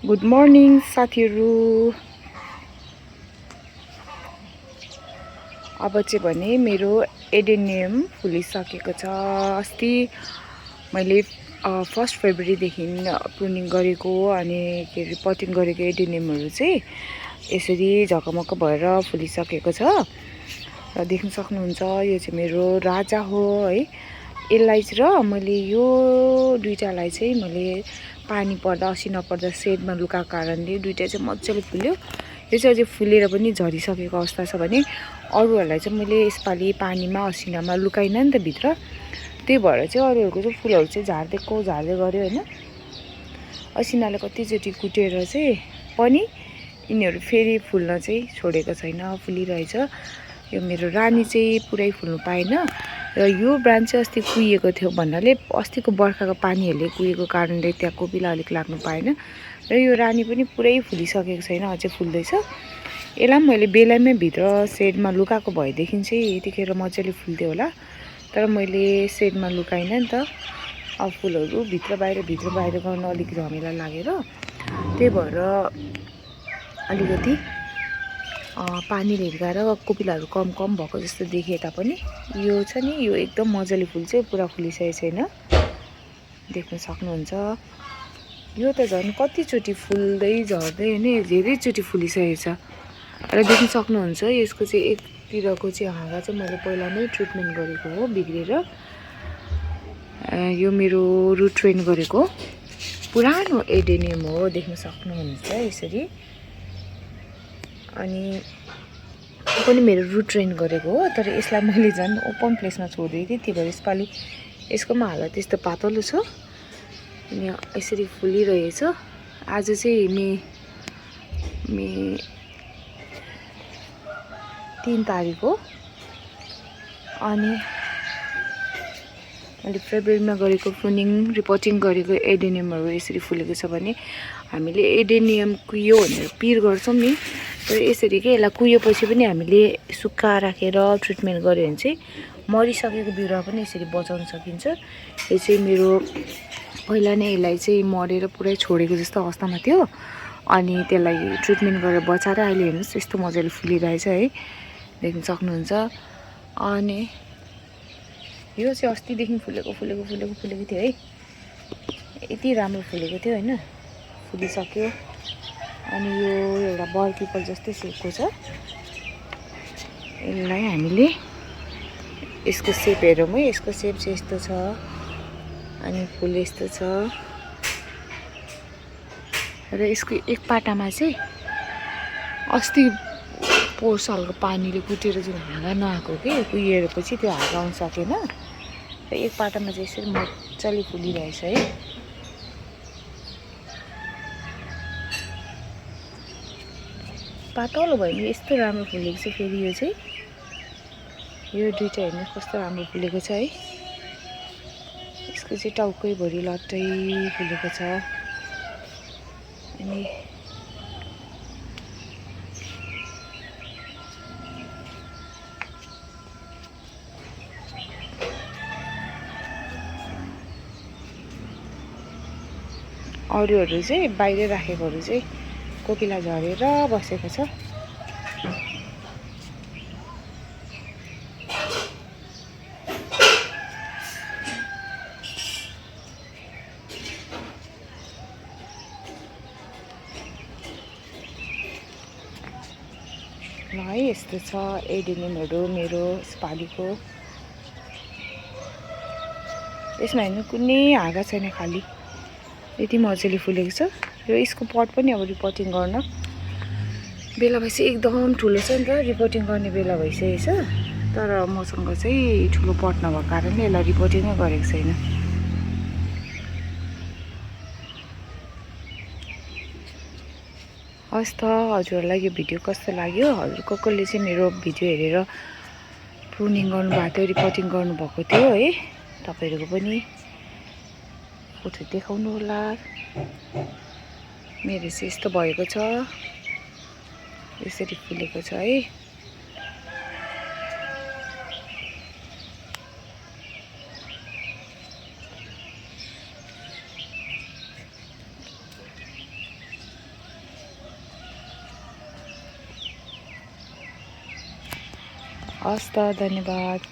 Good morning साथीहरू। अब चाहिँ भने मेरो एडेनियम फुलिसकेको छ। अस्ति मैले 1 फेब्रुअरीदेखि प्रुनिङ गरेको अनि के अरे पटिङ गरेको एडेनियमहरू चाहिँ यसरी झकमक्क भएर फुलिसकेको छ र देख्न सक्नुहुन्छ। यो चाहिँ मेरो राजा हो है। यसलाई र मैले यो दुईटालाई चाहिँ मैले पानी पर्दा असी नपर्दा सेडमा लुकाएको कारणले दुईटा चाहिँ मजाले फुल्यो। यो चाहिँ अझै फुलेर पनि झरिसकेको अवस्था छ भने अरूहरूलाई चाहिँ मैले यसपालि पानीमा असिनामा लुकाइनँ नि त भित्र। त्यही भएर चाहिँ अरूहरूको चाहिँ फुलहरू चाहिँ झार्दै गऱ्यो होइन। असिनाले कतिचोटि कुटेर चाहिँ पनि यिनीहरू फेरि फुल्न चाहिँ छोडेको छैन, फुलिरहेछ। यो मेरो रानी चाहिँ पुरै फुल्नु पाएन र यो ब्रान्च चाहिँ अस्ति कुहिएको थियो भन्नाले अस्तिको बर्खाको पानीहरूले कुहिएको कारणले त्यहाँ कोपिला अलिक लाग्नु पाएन र यो रानी पनि पुरै फुलिसकेको छैन, अझै फुल्दैछ। यसलाई पनि मैले बेलामै भित्र सेडमा लुकाएको भएदेखि चाहिँ यतिखेर मजाले फुल्थ्यो होला, तर मैले सेडमा लुकाइनँ नि त। अब फुलहरू भित्र बाहिर गर्न अलिक झमेला लागेर त्यही भएर अलिकति पानीले हिर्काएर कोपिलाहरू कम भएको जस्तो देखिए तापनि यो छ नि, यो एकदम मजाले फुल्छ। पुरा फुलिसकेको छैन, देख्न सक्नुहुन्छ। यो त झन् कतिचोटि फुल्दै झर्दै होइन, धेरैचोटि फुलिसकेको छ र देख्न सक्नुहुन्छ। यसको चाहिँ एकतिरको चाहिँ हाँगा चाहिँ मैले पहिला नै ट्रिटमेन्ट गरेको हो बिग्रेर। यो मेरो रुट ट्रेन गरेको पुरानो एडेनियम हो, देख्न सक्नुहुन्छ यसरी। अनि यो पनि मेरो रुट ट्रेन गरेको हो, तर यसलाई मैले झन् ओपन प्लेसमा छोडिदिएको थिएँ। त्यही भएर यसपालि यसको पनि हालत त्यस्तो पातलो छ अनि यसरी फुलिरहेछ। आज चाहिँ मे 3 तारिक हो अनि मैले फेब्रुअरीमा गरेको प्रुनिङ रिपोर्टिङ गरेको एडेनियमहरू यसरी फुलेको छ भने हामीले एडेनियम कुहियो भनेर पिर गर्छौँ नि, तर यसरी के यसलाई कुहिएपछि पनि हामीले सुक्खा राखेर ट्रिटमेन्ट गऱ्यो भने चाहिँ मरिसकेको बिरुवा पनि यसरी बचाउन सकिन्छ। यो चाहिँ मेरो पहिला नै यसलाई चाहिँ मरेर पुरै छोडेको जस्तो अवस्थामा थियो अनि त्यसलाई ट्रिटमेन्ट गरेर बचाएर अहिले हेर्नुहोस् यस्तो मजाले फुलिरहेछ है, देख्न सक्नुहुन्छ। अनि यो चाहिँ अस्तिदेखि फुलेको थियो है, यति राम्रो फुलेको थियो होइन, फुलिसक्यो। अनि यो एउटा बल पिपल जस्तै सेपको छ। यसलाई हामीले यसको सेप हेरौँ है। यसको सेप चाहिँ यस्तो छ अनि फुल यस्तो छ र यसको एक पाटामा चाहिँ अस्ति पोहोर सालको पानीले कुटेर जुन हाँगा नआएको कि कुहिएपछि त्यो हाँगा आउन सकेन र एक पाटामा चाहिँ यसरी मजाले फुलिरहेछ है। पातलो भयो नि यस्तो राम्रो फुलेको छ। फेरि यो चाहिँ यो दुईटा हेर्नुहोस् कस्तो राम्रो फुलेको छ है। यसको चाहिँ टाउकैभरि लट्टै फुलेको छ अनि अरूहरू चाहिँ बाहिर राखेकोहरू चाहिँ कोपिला झरेर बसेको छ। ल है, यस्तो छ एडेनियमहरू मेरो यसपालिको। यसमा हेर्नु कुनै हाँगा छैन, खालि यति मजाले फुलेको छ। र यसको पट पनि अब रिपोर्टिङ गर्न बेला भइसक्यो, एकदम ठुलो छ नि त, रिपोर्टिङ गर्ने बेला भइसकेको छ। तर मसँग चाहिँ ठुलो पट नभएको कारणले यसलाई रिपोर्टिङै गरेको छैन। हस् त, हजुरहरूलाई यो भिडियो कस्तो लाग्यो? हजुर कसले चाहिँ मेरो भिडियो हेरेर प्रुनिङ गर्नुभएको थियो, रिपोर्टिङ गर्नुभएको थियो है, तपाईँहरूको पनि फोटो देखाउनु होला। मेरो चाहिँ यस्तो भएको छ, यसरी फुलेको छ है। हस् त, धन्यवाद।